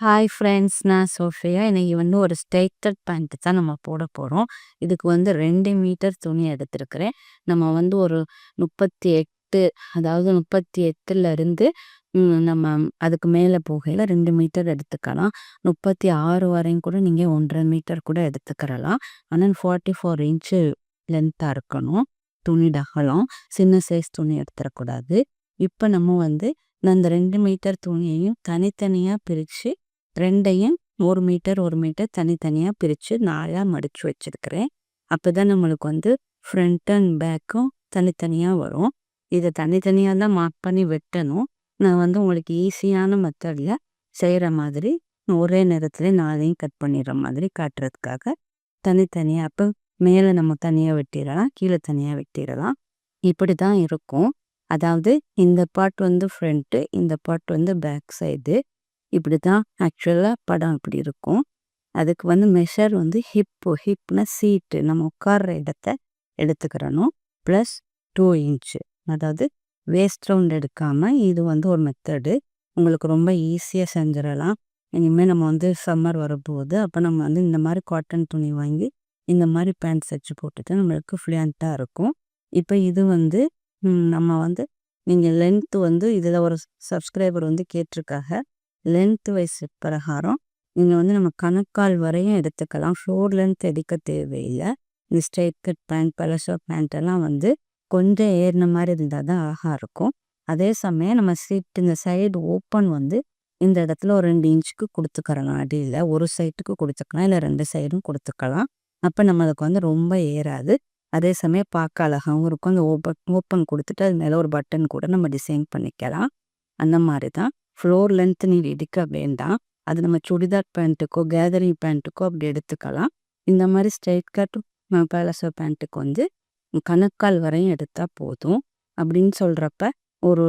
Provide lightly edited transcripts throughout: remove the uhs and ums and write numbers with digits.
Hi friends, நான் Sofia. இன்னைக்கு ஒரு ஸ்ட்ரெய்ட்டட் பேண்ட் தான் நம்ம போட போகிறோம். இதுக்கு 2 மீட்டர் துணி எடுத்திருக்கிறேன். நம்ம ஒரு 38, அதாவது 38லேருந்து நம்ம அதுக்கு மேலே போகையில் 2 மீட்டர் எடுத்துக்கலாம். 36 வரையும் கூட நீங்கள் 1.5 மீட்டர் கூட எடுத்துக்கிறலாம். ஆனால் 44 இன்ச்சு லென்த்தாக இருக்கணும் துணி அகலம். சின்ன சைஸ் துணி எடுத்துடக்கூடாது. இப்போ நம்ம அந்த 2 மீட்டர் துணியையும் தனித்தனியாக பிரித்து 2யும் 1 மீட்டர் 1 மீட்டர் தனித்தனியாக பிரித்து 4ஆக மடித்து வச்சுருக்கிறேன். அப்போ தான் நம்மளுக்கு ஃப்ரண்ட் அண்ட் பேக்கும் தனித்தனியாக வரும். இதை தனித்தனியாக தான் மார்க் பண்ணி வெட்டணும். நான் உங்களுக்கு ஈஸியான மெத்தடில் செய்கிற மாதிரி ஒரே நேரத்தில் 4ஐயும் கட் பண்ணிடுற மாதிரி காட்டுறதுக்காக தனித்தனியாக. அப்போ மேலே நம்ம தனியாக வெட்டிடலாம், கீழே தனியாக வெட்டிடலாம். இப்படி தான் இருக்கும். அதாவது இந்த பார்ட் ஃப்ரண்ட்டு, இந்த பார்ட் பேக் சைடு. இப்படி தான் ஆக்சுவலாக படம் இப்படி இருக்கும். அதுக்கு மெஷர் ஹிப்னா சீட்டு, நம்ம உட்கார்ற இடத்த எடுத்துக்கிறணும். ப்ளஸ் 2 இன்ச்சு, அதாவது வேஸ்ட் ரவுண்ட் எடுக்காமல். இது ஒரு மெத்தடு, உங்களுக்கு ரொம்ப ஈஸியாக செஞ்சிடலாம். இனிமேல் நம்ம சம்மர் வரப்போகுது. அப்போ நம்ம இந்த மாதிரி காட்டன் துணி வாங்கி இந்த மாதிரி பேண்ட் தைச்சு போட்டுட்டு நம்மளுக்கு ஃப்ளூயண்ட்டாக இருக்கும். இப்போ இது நம்ம நீங்கள் லென்த்து இதில் ஒரு சப்ஸ்கிரைபர் கேட்டிருக்காங்க. லென்த் வைஸ் பிரகாரம் நீங்கள் நம்ம கணக்கால் வரையும் எடுத்துக்கலாம். ஃப்ளோர் லென்த் எடுக்க தேவையில்லை. இந்த ஸ்ட்ரெயிட் கட் பேண்ட், பலசோ பேண்ட்டெல்லாம் கொஞ்சம் ஏறின மாதிரி இருந்தால் தான் அழகாக இருக்கும். அதே சமயம் நம்ம சீட் இந்த சைடு ஓப்பன் இந்த இடத்துல ஒரு 2 இன்ச்சுக்கு கொடுத்துக்கிறலாம். அடியில் ஒரு சைட்டுக்கு கொடுத்துக்கலாம், இல்லை 2 சைடும் கொடுத்துக்கலாம். அப்போ நம்மளுக்கு ரொம்ப ஏறாது. அதே சமயம் பார்க்க அழகாகவும் இருக்கும். அந்த ஓப்பன் கொடுத்துட்டு அது மேலே ஒரு பட்டன் கூட நம்ம டிசைன் பண்ணிக்கலாம். அந்த மாதிரி தான். ஃப்ளோர் லென்த் நீ எடுக்க வேண்டாம். அது நம்ம சுடிதார் பேண்ட்டுக்கோ கேதரிங் பேண்ட்டுக்கோ அப்படி எடுத்துக்கலாம். இந்த மாதிரி ஸ்ட்ரெயிட் கட் பலசோ பேண்ட்டுக்கு கணக்கால் வரையும் எடுத்தால் போதும். அப்படின்னு சொல்கிறப்ப ஒரு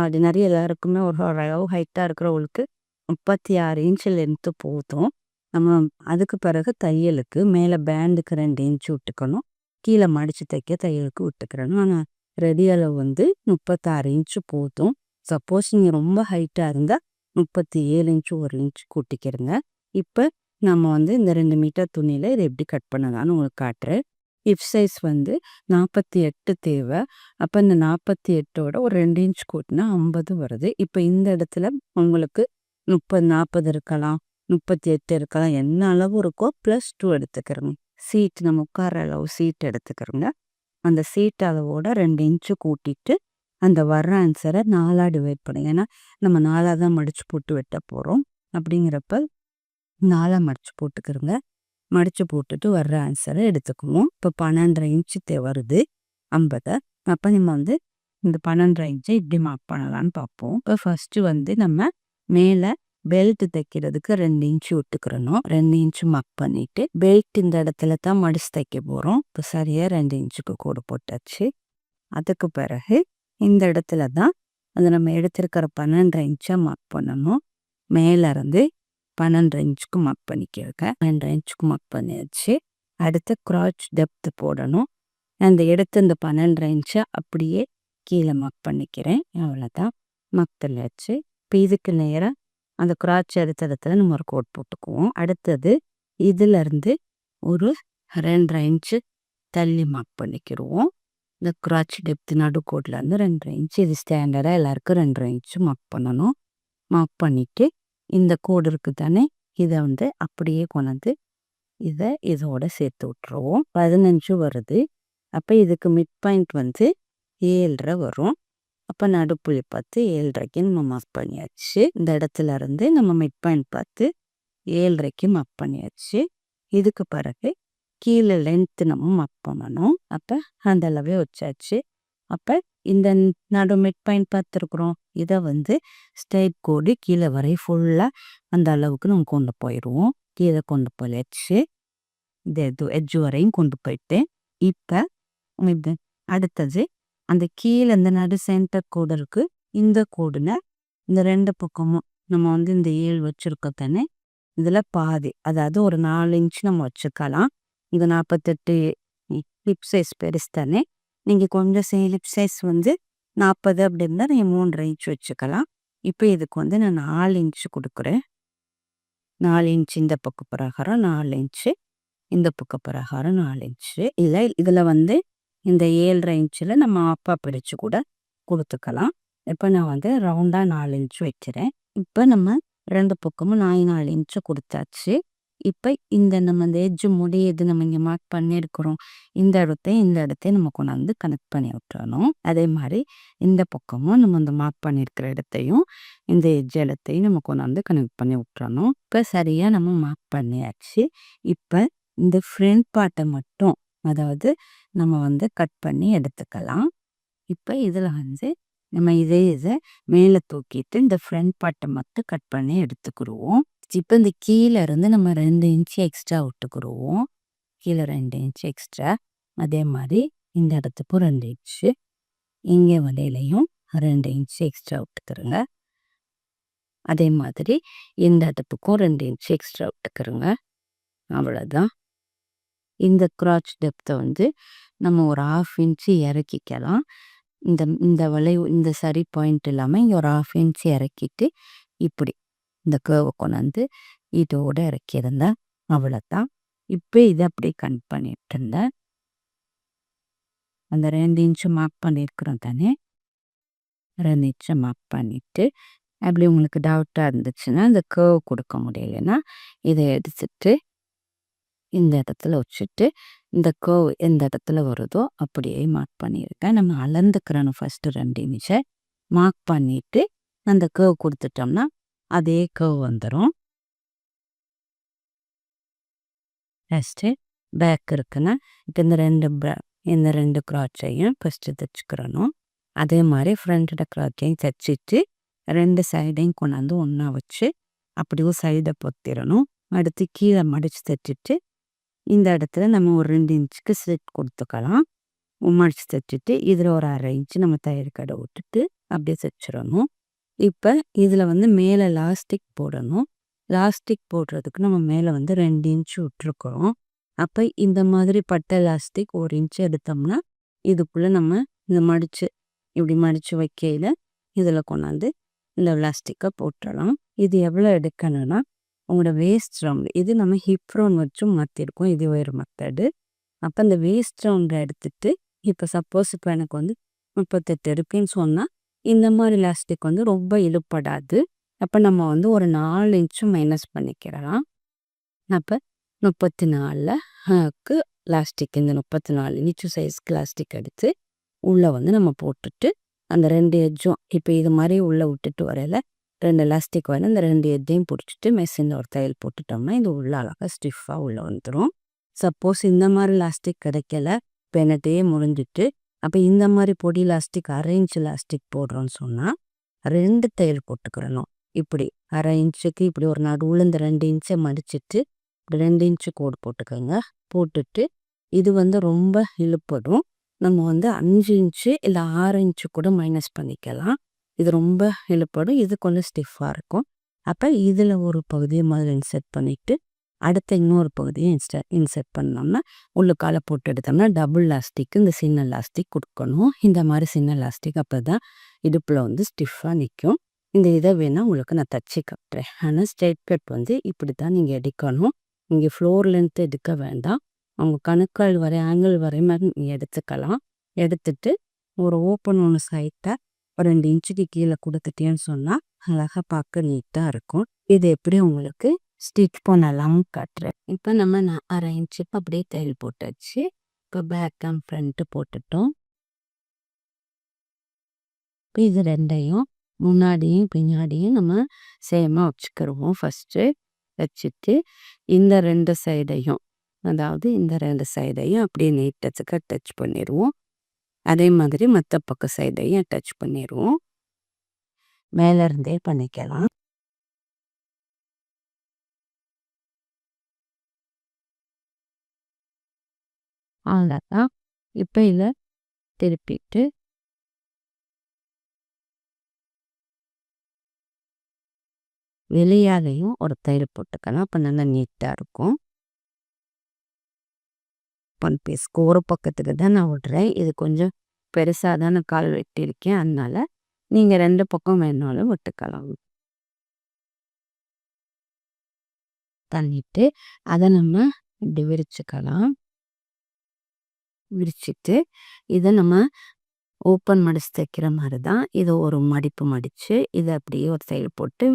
ஆர்டினரி எல்லாருக்குமே ஒரு அளவு ஹைட்டாக இருக்கிறவங்களுக்கு 36 இன்ச்சு லென்த்து போதும். நம்ம அதுக்கு பிறகு தையலுக்கு மேலே பேண்டுக்கு 2 இன்ச்சு விட்டுக்கணும். கீழே மடித்து தைக்க தையலுக்கு விட்டுக்கிறணும். ஆனால் ரெடி அளவு 36 இன்ச்சு போதும். சப்போஸ் நீங்கள் ரொம்ப ஹைட்டாக இருந்தால் 37 இன்ச்சு 1 இன்ச்சு கூட்டிக்கிறங்க. இப்போ நம்ம இந்த 2 மீட்டர் துணியில் இதை எப்படி கட் பண்ணலான்னு உங்களுக்கு காட்டுறேன். ஹிப் சைஸ் 48 தேவை. அப்போ இந்த 48ஓட ஒரு 2 இன்ச் கூட்டினா 50 வருது. இப்போ இந்த இடத்துல உங்களுக்கு 30, 40 இருக்கலாம், 38 இருக்கலாம், என்ன அளவு இருக்கோ +2 எடுத்துக்கிறோங்க. சீட் நம்ம உட்கார அளவு சீட் எடுத்துக்கிறோங்க. அந்த சீட் அளவோட 2 இன்ச்சு கூட்டிட்டு அந்த வர்ற ஆன்சரை 4ஆக டிவைட் பண்ணுங்க. ஏன்னா நம்ம 4ஆக தான் மடித்து போட்டு வெட்ட போகிறோம். அப்படிங்கிறப்ப 4ஆக மடித்து போட்டுக்கிறோங்க. மடித்து போட்டுட்டு வர்ற ஆன்சரை எடுத்துக்குவோம். இப்போ 12.5 இன்ச்சு வருது 50. அப்போ நம்ம இந்த 12.5 இன்ச்சை இப்படி மார்க் பண்ணலான்னு பார்ப்போம். இப்போ ஃபஸ்ட்டு நம்ம மேலே பெல்ட் தைக்கிறதுக்கு 2 இன்ச்சு விட்டுக்கிறணும். 2 இன்ச்சு மார்க் பண்ணிவிட்டு பெல்ட் இந்த இடத்துல தான் மடித்து தைக்க போகிறோம். இப்போ சரியாக 2 இன்ச்சுக்கு கோடு போட்டாச்சு. அதுக்கு பிறகு இந்த இடத்துல தான் நம்ம எடுத்திருக்கிற 12.5 இன்ச்சை மார்க் பண்ணணும். மேலேருந்து 12.5 இன்ச்சுக்கு மார்க் பண்ணிக்கிறேங்க. 12.5 இன்ச்சுக்கு மார்க் பண்ணியாச்சு. அடுத்து கிராச் டெப்த்து போடணும். அந்த எடுத்து இந்த 12.5 இன்ச்சை அப்படியே கீழே மார்க் பண்ணிக்கிறேன். அவ்வளோதான், மார்க் பண்ணியாச்சு. இப்போ இதுக்கு நேராக அந்த கிராச் எடுத்த இடத்துல நம்ம ஒரு கோட் போட்டுக்குவோம். அடுத்தது இதிலேருந்து ஒரு 2.5 இன்ச்சு தள்ளி மார்க் பண்ணிக்கிடுவோம். இந்த கிராச் டெப்த்து நடுக்கோட்லேருந்து 2.5 இன்ச்சு. இது ஸ்டாண்டர்டாக எல்லாருக்கும் 2.5 இன்ச்சு மார்க் பண்ணணும். மார்க் பண்ணிவிட்டு இந்த கோடு இருக்குது தானே, இதை அப்படியே கொண்டு இதை இதோட சேர்த்து விட்டுருவோம். 15 வருது. அப்போ இதுக்கு மிட் பாயிண்ட் 7.5 வரும். அப்போ நடுப்புள்ளி பார்த்து 7.5க்கு நம்ம மார்க் பண்ணியாச்சு. இந்த இடத்துல இருந்து நம்ம மிட் பாயிண்ட் பார்த்து 7.5க்கு மார்க் பண்ணியாச்சு. இதுக்கு பிறகு கீழே லென்த்து நம்ம மார்க் பண்ணணும். அப்போ அந்த அளவே வச்சாச்சு. அப்போ இந்த நடு மிட் பாயிண்ட் பார்த்துருக்குறோம். இதை ஸ்ட்ரைட் கோடு கீழே வரை ஃபுல்லாக அந்த அளவுக்கு நம்ம கொண்டு போயிடுவோம். கீழே கொண்டு போயாச்சு. இது எட்ஜு வரையும் கொண்டு போயிட்டு இப்போ இது அடுத்தது அந்த கீழே இந்த நடு சென்டர் கோடு இருக்குது. இந்த கோடுல இந்த 2 பக்கமும் நம்ம இந்த 7 வச்சுருக்கோம் தானே, இதில் பாதி, அதாவது ஒரு 4 இன்ச்சு நம்ம வச்சுக்கலாம். இது 48 ஹிப் சைஸ் பெருசு தானே. நீங்கள் கொஞ்சம் ஹிப் சைஸ் 40 அப்படி இருந்தால் நீங்கள் 3.5 இன்ச்சு வச்சுக்கலாம். இப்போ இதுக்கு நான் 4 இன்ச்சு கொடுக்குறேன். 4 இன்ச் இந்த பக்க பிரகாரம் 4 இன்ச்சு இந்த பக்க பிரகாரம் 4 இன்ச்சு. இல்லை இதில் வந்து இந்த 7.5 இன்ச்சில் நம்ம ஆப்பா பிரித்து கூட கொடுத்துக்கலாம். இப்போ நான் வந்து ரவுண்டாக 4 இன்ச் வைக்கிறேன். இப்போ நம்ம 2 பக்கமும் 4 இன்ச்சு கொடுத்தாச்சு. இப்போ இந்த நம்ம இந்த எட்ஜு முடியுது நம்ம இங்கே மார்க் பண்ணியிருக்கிறோம். இந்த இடத்தையும் நம்ம கொண்டாந்து கனெக்ட் பண்ணி விட்டுறணும். அதே மாதிரி இந்த பக்கமும் நம்ம இந்த மார்க் பண்ணியிருக்கிற இடத்தையும் இந்த எட்ஜ் இடத்தையும் நம்ம கொண்டாந்து கனெக்ட் பண்ணி விட்டுறணும். இப்போ சரியாக நம்ம மார்க் பண்ணியாச்சு. இப்போ இந்த ஃப்ரண்ட் பார்ட்டை மட்டும் அதாவது நம்ம வந்து கட் பண்ணி எடுத்துக்கலாம். இப்போ இதில் வந்து நம்ம இதை மேலே தூக்கிட்டு இந்த ஃப்ரண்ட் பார்ட்டை மட்டும் கட் பண்ணி எடுத்துக்கிடுவோம். இப்போ இந்த கீழே இருந்து நம்ம 2 இன்ச்சு எக்ஸ்ட்ரா விட்டுக்கிடுவோம். கீழே 2 இன்ச்சு எக்ஸ்ட்ரா. அதே மாதிரி இந்த இடத்துக்கும் 2 இன்ச்சு, இங்கே வலையிலையும் 2 இன்ச்சு எக்ஸ்ட்ரா விட்டுக்கிறோங்க. அதே மாதிரி இந்த இடத்துக்கும் 2 இன்ச்சு எக்ஸ்ட்ரா விட்டுக்கிறோங்க. அவ்வளோதான். இந்த கிராச் டெப்த்தை வந்து நம்ம ஒரு 1/2 இன்ச்சு இறக்கிக்கலாம். இந்த வளைவு இந்த சரி பாயிண்ட் இல்லாமல் இங்கே ஒரு 1/2 இன்ச்சு இறக்கிட்டு இப்படி இந்த கேர்வை கொண்டாந்து இதோடு இறக்கியிருந்தேன். அவ்வளோதான். இப்போ இதை அப்படியே கட் பண்ணிட்டு இருந்தேன். அந்த 2 இன்ச்சு மார்க் பண்ணியிருக்கிறோம் தானே, 2 இன்ச்சை மார்க் பண்ணிவிட்டு அப்படி உங்களுக்கு டவுட்டாக இருந்துச்சுன்னா இந்த கேர்வ் கொடுக்க முடியலைன்னா இதை எடுத்துட்டு இந்த இடத்துல வச்சுட்டு இந்த கேர்வ் எந்த இடத்துல வருதோ அப்படியே மார்க் பண்ணியிருக்கேன். நம்ம அளந்துக்கிறணும் ஃபஸ்ட்டு 2 இன்ச்சை மார்க் பண்ணிவிட்டு அந்த கேர்வ் கொடுத்துட்டோம்னா அதே கேர்வ் வந்துடும். ஃபஸ்ட்டு பேக் இருக்குன்னா இப்போ இந்த 2 கிராச்சையும் ஃபஸ்ட்டு தைச்சிக்கிறணும். அதே மாதிரி ஃப்ரண்ட்டோட கிராச்சையும் தைச்சிட்டு 2 சைடையும் கொண்டாந்து ஒன்றா வச்சு அப்படியே சைடை பொத்திடணும். அடுத்து கீழே மடித்து தைச்சிட்டு இந்த இடத்துல நம்ம ஒரு 2 இன்ச்சுக்கு ஸ்லிட் கொடுத்துக்கலாம். மடித்து தைச்சிட்டு இதில் ஒரு 1/2 இன்ச்சு நம்ம தையல் கடை விட்டுட்டு அப்படியே தைச்சிடணும். இப்போ இதில் வந்து மேலே லாஸ்டிக் போடணும். லாஸ்டிக் போடுறதுக்கு நம்ம மேலே வந்து 2 இன்ச்சு விட்டுருக்குறோம். அப்போ இந்த மாதிரி பட்டை லாஸ்டிக் 1 இன்ச்சு எடுத்தோம்னா இதுக்குள்ளே நம்ம இந்த இப்படி மடித்து வைக்கையில் இதில் கொண்டாந்து இந்த லாஸ்டிக்கை போட்டுடலாம். இது எவ்வளோ எடுக்கணும்னா உங்களோட வேஸ்ட் ரவுண்டு, இது நம்ம ஹிப் ரவுண்ட் வச்சும் மாற்றிருக்கோம். இது வேறு மெத்தடு. அப்போ இந்த வேஸ்ட் ரவுண்டை எடுத்துட்டு இப்போ சப்போஸ் இப்போ எனக்கு வந்து 38 இருக்குன்னு சொன்னால் இந்த மாதிரி லாஸ்டிக் வந்து ரொம்ப இழுப்படாது. அப்போ நம்ம வந்து ஒரு 4 இன்ச்சு மைனஸ் பண்ணிக்கிறலாம். அப்போ 34க்கு லாஸ்டிக் இந்த 34 இன்ச்சு சைஸ்க்கு லாஸ்டிக் எடுத்து உள்ளே வந்து நம்ம போட்டுட்டு அந்த 2 எட்ஜும் இப்போ இது மாதிரி உள்ளே விட்டுட்டு வரையில 2 லாஸ்டிக் வர இந்த 2 எட்ஜையும் பிடிச்சிட்டு மெஷினில் ஒரு தையல் போட்டுட்டோம்னா இது உள்ள அழகாக ஸ்டிஃபாக உள்ளே வந்துடும். சப்போஸ் இந்த மாதிரி லாஸ்டிக் கிடைக்கல, பெனட்டையே முடிஞ்சிட்டு அப்போ இந்த மாதிரி பொடி லாஸ்டிக் 1/2 இன்ச்சு லாஸ்டிக் போடுறோன்னு சொன்னால் 2 தையல் போட்டுக்கிறணும். இப்படி 1/2 இன்ச்சுக்கு இப்படி ஒரு நடுவில் இந்த 2 இன்ச்சை மடிச்சிட்டு இப்படி 2 இன்ச்சு கோடு போட்டுக்கோங்க. போட்டுட்டு இது வந்து ரொம்ப இழுப்படும். நம்ம வந்து 5 இன்ச்சு இல்லை 6 இன்ச்சு கூட மைனஸ் பண்ணிக்கலாம். இது ரொம்ப இழுப்படும், இது கொஞ்சம் ஸ்டிஃபாக இருக்கும். அப்போ இதில் ஒரு பகுதியை முதல்ல இன்செர்ட் பண்ணிவிட்டு அடுத்த இன்னொரு பகுதியை இன்செர்ட் பண்ணோம்னா உள்ளுக்கால போட்டு எடுத்தோம்னா டபுள் லாஸ்டிக்கு இந்த சின்ன லாஸ்டிக் கொடுக்கணும். இந்த மாதிரி சின்ன லாஸ்டிக் அப்போ தான் இடுப்பில் வந்து ஸ்டிஃபாக நிற்கும். இந்த இதை வேணால் உங்களுக்கு நான் தச்சு காட்டுறேன். ஆனால் ஸ்ட்ரெயிட் கட் வந்து இப்படி தான் நீங்கள் எடுக்கணும். இங்கே ஃப்ளோர் லென்த்து எடுக்க வேண்டாம். அவங்க கணுக்கால் வரை ஆங்கிள் வரையுமே நீங்கள் எடுத்துக்கலாம். எடுத்துட்டு ஒரு ஓப்பன் ஒன்று சைட்டாக ஒரு 2 இன்ச்சுக்கு கீழே கொடுத்துட்டேன்னு சொன்னால் அழகாக பார்க்க நீட்டாக இருக்கும். இது எப்படி உங்களுக்கு ஸ்டிச் பண்ணலாம்னு காட்டுறேன். இப்போ நம்ம 1/2 இன்ச்சுக்கு அப்படியே தையல் போட்டாச்சு. இப்போ பேக் அண்ட் ஃப்ரண்ட்டு போட்டுட்டோம். இப்போ இது 2யும் முன்னாடியும் பின்னாடியும் நம்ம சேமாக வச்சுக்கிடுவோம். ஃபஸ்ட்டு வச்சுட்டு இந்த 2 சைடையும் அதாவது இந்த 2 சைடையும் அப்படியே நீட்டத்துக்கு டச் பண்ணிடுவோம். அதே மாதிரி மற்ற பக்க சைடையும் டச் பண்ணிடுவோம். மேலே இருந்தே பண்ணிக்கலாம். அவ்வளோதான். இப்போ இதில் திருப்பிட்டு வெளியாலையும் ஒரு தையல் போட்டுக்கலாம். அப்போ நல்லா நீட்டாக இருக்கும். 1 பீஸ்க்கு ஒரு பக்கத்துக்கு தான் நான் விடுறேன். இது கொஞ்சம் பெருசாக தான் நான் கால் வெட்டியிருக்கேன். அதனால் நீங்கள் 2 பக்கம் வேணாலும் விட்டுக்கலாம். தள்ளிட்டு அதை நம்ம இப்படி விரிச்சுக்கலாம். விரிச்சிட்டு இதை நம்ம ஓப்பன் மடிச்சு தைக்கிற மாதிரி தான் இதை ஒரு மடிப்பு மடித்து இதை அப்படியே ஒரு சைடு போட்டு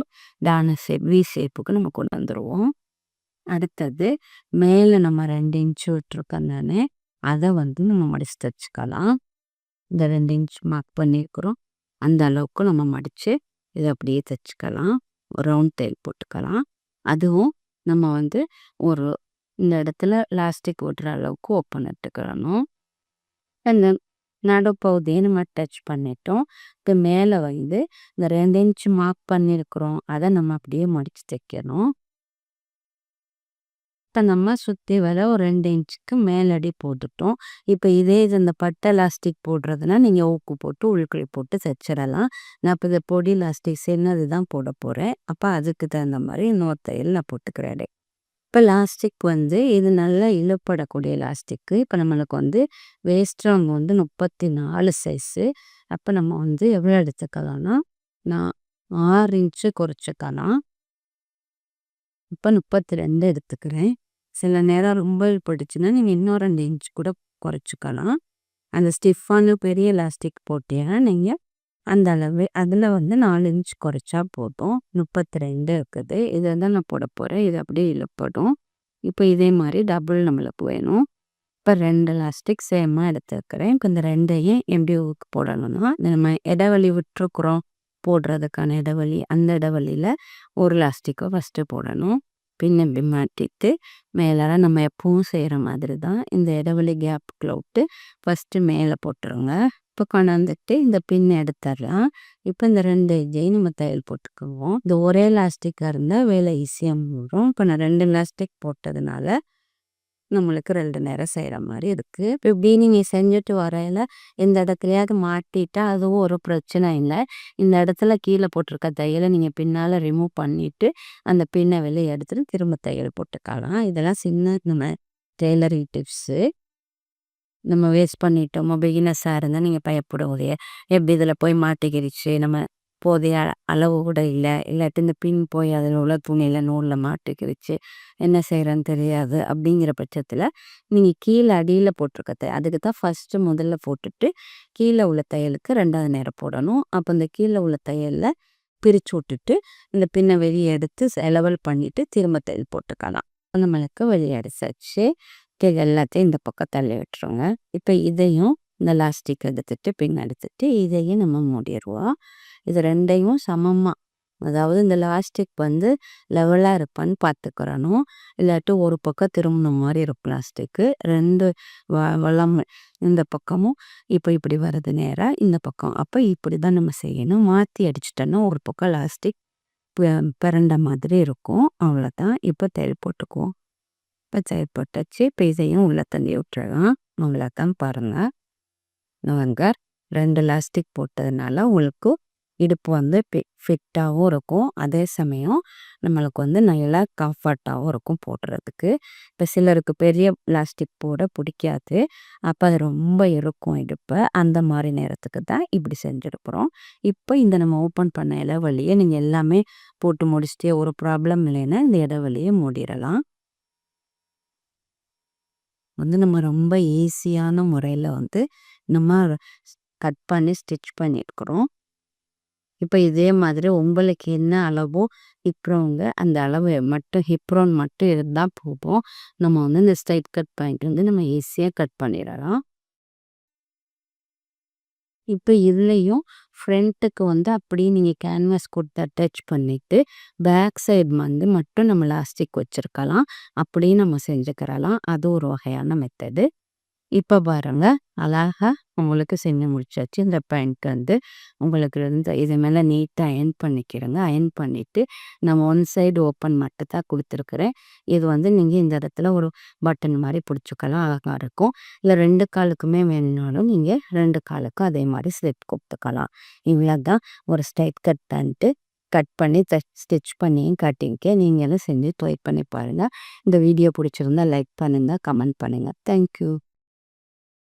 ஷேப் வி ஷேப்புக்கு நம்ம கொண்டு வந்துடுவோம். அடுத்தது மேலே நம்ம 2 இன்ச்சு விட்டுருக்கோம் தானே, அதை நம்ம மடித்து தைச்சிக்கலாம். இந்த 2 இன்ச் மார்க் பண்ணியிருக்கிறோம், அந்த அளவுக்கு நம்ம மடித்து இதை அப்படியே தைச்சிக்கலாம். ஒரு ரவுண்ட் தையல் போட்டுக்கலாம். அதுவும் நம்ம ஒரு இந்த இடத்துல லாஸ்டிக் ஓட்டுற அளவுக்கு ஓப்பன் எடுத்துக்கிறணும். அந்த நடுப்பகுதியை நம்ம டச் பண்ணிட்டோம். இப்போ மேலே இந்த 2 இன்ச் மார்க் பண்ணியிருக்கிறோம், அதை நம்ம அப்படியே மடித்து தைக்கணும். இப்போ நம்ம சுற்றி வர ஒரு 2 இன்ச்சுக்கு மேலடி போட்டுட்டோம். இப்போ இதே இந்த பட்டை லாஸ்டிக் போடுறதுனா நீங்கள் ஊக்கு போட்டு உள்குழி போட்டு தைச்சிடலாம். நான் இப்போ இதை பொடி லாஸ்டிக் சின்னது தான் போட போகிறேன். அப்போ அதுக்கு தகுந்த மாதிரி இன்னொரு தையல் நான் போட்டுக்கிறேன். இப்போ லாஸ்டிக் இது நல்லா இழுப்படக்கூடிய லாஸ்டிக்கு. இப்போ நம்மளுக்கு வேஸ்ட் ரவுண்ட் 34 சைஸு. அப்போ நம்ம எவ்வளோ எடுத்துக்கலாம்னா, நான் 6 இன்ச்சு குறைச்சிக்கலாம். இப்போ 32 எடுத்துக்கிறேன். சில நேரம் ரொம்ப போட்டுச்சுன்னா நீங்கள் இன்னும் 2 இன்ச் கூட குறைச்சிக்கலாம். அந்த ஸ்டிஃபான பெரிய லாஸ்டிக் போட்டீங்கன்னா நீங்கள் அந்த அளவு அதில் 4 இன்ச் குறைச்சா போதும். 32 இருக்குது. இதை தான் நான் போட போகிறேன். இது அப்படியே இழுப்படும். இப்போ இதே மாதிரி டபுள் நம்மளுக்கு வேணும். இப்போ 2 லாஸ்டிக் சேமாக எடுத்துக்கிறேன். இப்போ இந்த 2ஐயும் எப்படி ஊக்கு போடணும்னா, நம்ம இடைவெளி விட்டுருக்குறோம் போடுறதுக்கான இடைவெளி, அந்த இடைவெளியில் ஒரு லாஸ்டிக்கை ஃபஸ்ட்டு போடணும். பின்ன இப்படி மாட்டிட்டு மேலே நம்ம எப்பவும் செய்கிற மாதிரி தான் இந்த இடைவெளி கேப்புக்குள்ள விட்டு ஃபஸ்ட்டு மேலே போட்டுருங்க. இப்போ கொண்டாந்துட்டு இந்த பின் எடுத்துடலாம். இப்போ இந்த 2 எஜ்ஜையும் நம்ம தையல் போட்டுக்குவோம். இந்த ஒரே லாஸ்டிக்காக இருந்தால் வேலை ஈஸியாக முடியும். இப்போ நான் 2 லாஸ்டிக் போட்டதுனால நம்மளுக்கு 2 நேரம் செய்கிற மாதிரி இருக்குது. இப்போ இப்படி நீங்கள் செஞ்சுட்டு வரையில் இந்த இடத்துலையாவது மாட்டிட்டா அதுவும் ஒரு பிரச்சனை இல்லை. இந்த இடத்துல கீழே போட்டிருக்க தையலை நீங்கள் பின்னால் ரிமூவ் பண்ணிவிட்டு அந்த பின்னை வெளியே எடுத்துகிட்டு திரும்ப தையல் போட்டுக்கலாம். இதெல்லாம் சின்ன நம்ம டெய்லரிங் டிப்ஸு. நம்ம வேஸ்ட் பண்ணிட்டோம், பிகினஸாக இருந்தால் நீங்கள் பயப்படுவதே எப்படி இதில் போய் மாட்டிக்கிடுச்சு, நம்ம போதிய அளவு கூட இல்லை, இல்லாட்டி இந்த பின் போய் அதில் உள்ள துணியில் நூலில் மாட்டிக்கிடுச்சு, என்ன செய்கிறேன்னு தெரியாது அப்படிங்கிற பட்சத்தில் நீங்கள் கீழே அடியில் போட்டிருக்க அதுக்கு தான் ஃபஸ்ட்டு முதல்ல போட்டுட்டு கீழே உள்ள தையலுக்கு 2வது நேரம் போடணும். அப்போ இந்த கீழே உள்ள தையலில் பிரித்து விட்டுட்டு இந்த பின்னை வெளியே எடுத்து லெவல் பண்ணிவிட்டு திரும்ப தையல் போட்டுக்கலாம். நம்மளுக்கு வெளியே அடிச்சாச்சு. எல்லாத்தையும் இந்த பக்கம் தள்ளி விட்டுருங்க. இப்போ இதையும் இந்த லாஸ்டிக் எடுத்துட்டு பின் எடுத்துட்டு இதையும் நம்ம மூடிடுவோம். இது 2ஐயும் சமமாக, அதாவது இந்த லாஸ்டிக் லெவலாக இருப்பான்னு பார்த்துக்கிறணும். இல்லாட்டி ஒரு பக்கம் திரும்பின மாதிரி இருக்கும் லாஸ்டிக்கு. 2 வளம் இந்த பக்கமும் இப்போ இப்படி வருது நேராக இந்த பக்கம். அப்போ இப்படி தான் நம்ம செய்யணும். மாற்றி அடிச்சிட்டோன்னா ஒரு பக்கம் லாஸ்டிக் பிறண்ட மாதிரி இருக்கும். அவ்வளோதான். இப்போ தையல் போட்டுக்குவோம். இப்போ தையல் போட்டாச்சு. இப்போ இதையும் உள்ளே தள்ளி விட்டுறலாம். அவ்வளோதான். பாருங்கள், நாங்கள் 2 லாஸ்டிக் போட்டதுனால உங்களுக்கு இடுப்பு ஃபிட்டாகவும் இருக்கும், அதே சமயம் நம்மளுக்கு நல்லா கம்ஃபர்ட்டாகவும் இருக்கும் போடுறதுக்கு. இப்போ சிலருக்கு பெரிய லாஸ்டிக் போட பிடிக்காது, அப்போ அது ரொம்ப இருக்கும் இடுப்பை. அந்த மாதிரி நேரத்துக்கு தான் இப்படி செஞ்சுருக்குறோம். இப்போ இந்த நம்ம ஓப்பன் பண்ண இடைவெளியை நீங்கள் எல்லாமே போட்டு முடிச்சுட்டே ஒரு ப்ராப்ளம் இல்லைன்னா இந்த இடைவெளியை மூடிடலாம். நம்ம ரொம்ப ஈஸியான முறையில் நம்ம கட் பண்ணி ஸ்டிச் பண்ணியிருக்கிறோம். இப்போ இதே மாதிரி உங்களுக்கு என்ன அளவோ ஹிப்ரவுங்க அந்த அளவு மட்டும் ஹிப்ரோன் மட்டும் இருந்தால் போதும். நம்ம இந்த ஸ்ட்ரைட் கட் பாயிண்ட் நம்ம ஈஸியாக கட் பண்ணிடலாம். இப்போ இதுலேயும் ஃப்ரண்ட்டுக்கு அப்படியே நீங்கள் கேன்வாஸ் கொடுத்து அட்டாச் பண்ணிவிட்டு பேக் சைடு மட்டும் நம்ம லாஸ்டிக் வச்சுருக்கலாம். அப்படியே நம்ம செஞ்சுக்கிறலாம். அது ஒரு வகையான மெத்தடு. இப்போ பாருங்க, அழகா உங்களுக்கு செஞ்சு முடிச்சாச்சு. இந்த பேண்ட் உங்களுக்கு இது மேலே நீட்டாக அயர்ன் பண்ணிக்கிறேங்க. அயர்ன் பண்ணிவிட்டு நம்ம ஒன் சைடு ஓப்பன் மட்டும் தான் கொடுத்துருக்குறேன். இது நீங்கள் இந்த இடத்துல ஒரு பட்டன் மாதிரி பிடிச்சிக்கலாம், அழகாக இருக்கும். இல்லை 2 காலுக்குமே வேணுனாலும் நீங்கள் 2 காலுக்கும் அதே மாதிரி ஸ்லிப் கொடுத்துக்கலாம். இவ்வளோ தான் ஒரு ஸ்ட்ரைட் கட் பண்ணிட்டு கட் பண்ணி ஸ்டிச் பண்ணியும் காட்டிங்க. நீங்களும் செஞ்சு ட்ரை பண்ணி பாருங்கள். இந்த வீடியோ பிடிச்சிருந்தா லைக் பண்ணுங்கள், கமெண்ட் பண்ணுங்கள். தேங்க்யூ.